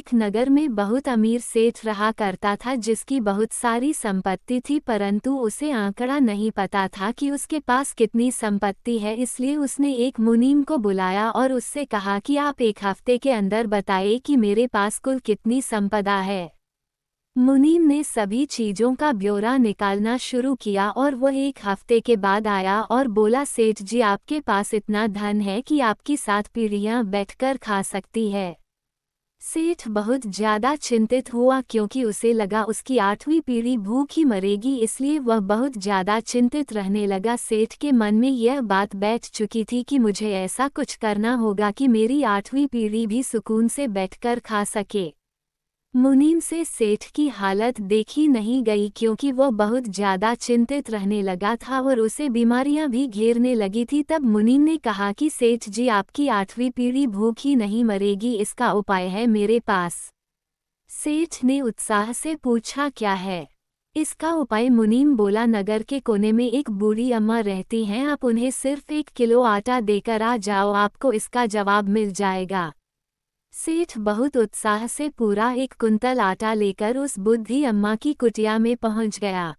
एक नगर में बहुत अमीर सेठ रहा करता था जिसकी बहुत सारी संपत्ति थी, परंतु उसे आंकड़ा नहीं पता था कि उसके पास कितनी संपत्ति है। इसलिए उसने एक मुनीम को बुलाया और उससे कहा कि आप एक हफ्ते के अंदर बताइए कि मेरे पास कुल कितनी संपदा है। मुनीम ने सभी चीजों का ब्यौरा निकालना शुरू किया और वह एक हफ्ते के बाद आया और बोला, सेठ जी आपके पास इतना धन है कि आपकी 7 पीढ़ियां बैठकर खा सकती है। सेठ बहुत ज्यादा चिंतित हुआ क्योंकि उसे लगा उसकी 8वीं पीढ़ी भूख ही मरेगी, इसलिए वह बहुत ज्यादा चिंतित रहने लगा। सेठ के मन में यह बात बैठ चुकी थी कि मुझे ऐसा कुछ करना होगा कि मेरी 8वीं पीढ़ी भी सुकून से बैठकर खा सके। मुनीम से सेठ की हालत देखी नहीं गई क्योंकि वह बहुत ज्यादा चिंतित रहने लगा था और उसे बीमारियां भी घेरने लगी थी। तब मुनीम ने कहा कि सेठ जी आपकी 8वीं पीढ़ी भूख ही नहीं मरेगी, इसका उपाय है मेरे पास। सेठ ने उत्साह से पूछा, क्या है इसका उपाय? मुनीम बोला, नगर के कोने में एक बूढ़ी अम्मा रहती हैं, आप उन्हें सिर्फ 1 किलो आटा देकर आ जाओ, आपको इसका जवाब मिल जाएगा। सेठ बहुत उत्साह से पूरा 1 कुंतल आटा लेकर उस बुढ़ी अम्मा की कुटिया में पहुंच गया।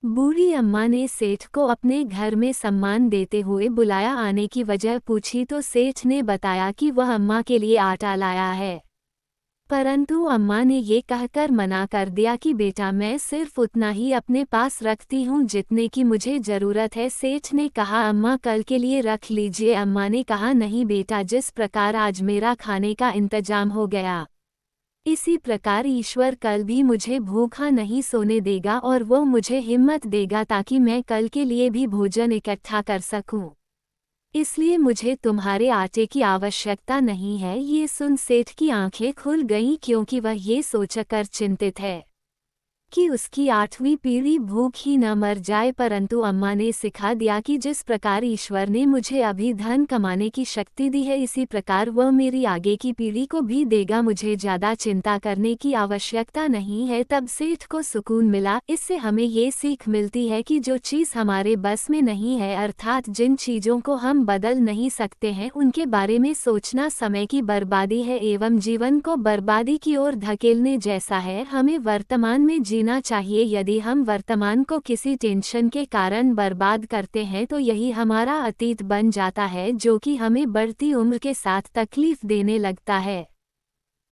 बूढ़ी अम्मा ने सेठ को अपने घर में सम्मान देते हुए बुलाया। आने की वजह पूछी तो सेठ ने बताया कि वह अम्मा के लिए आटा लाया है, परंतु अम्मा ने ये कहकर मना कर दिया कि बेटा मैं सिर्फ उतना ही अपने पास रखती हूँ जितने की मुझे ज़रूरत है। सेठ ने कहा, अम्मा कल के लिए रख लीजिए। अम्मा ने कहा, नहीं बेटा, जिस प्रकार आज मेरा खाने का इंतजाम हो गया इसी प्रकार ईश्वर कल भी मुझे भूखा नहीं सोने देगा और वो मुझे हिम्मत देगा ताकि मैं कल के लिए भी भोजन इकट्ठा कर सकूं। इसलिए मुझे तुम्हारे आटे की आवश्यकता नहीं है। ये सुन सेठ की आंखें खुल गईं क्योंकि वह ये सोचकर चिंतित है कि उसकी 8वीं पीढ़ी भूख ही न मर जाए, परंतु अम्मा ने सिखा दिया कि जिस प्रकार ईश्वर ने मुझे अभी धन कमाने की शक्ति दी है इसी प्रकार वह मेरी आगे की पीढ़ी को भी देगा, मुझे ज़्यादा चिंता करने की आवश्यकता नहीं है। तब सेठ को सुकून मिला। इससे हमें ये सीख मिलती है कि जो चीज़ हमारे बस में नहीं है, अर्थात जिन चीज़ों को हम बदल नहीं सकते हैं, उनके बारे में सोचना समय की बर्बादी है एवं जीवन को बर्बादी की ओर धकेलने जैसा है। हमें वर्तमान में जीना चाहिए। यदि हम वर्तमान को किसी टेंशन के कारण बर्बाद करते हैं तो यही हमारा अतीत बन जाता है जो कि हमें बढ़ती उम्र के साथ तकलीफ देने लगता है।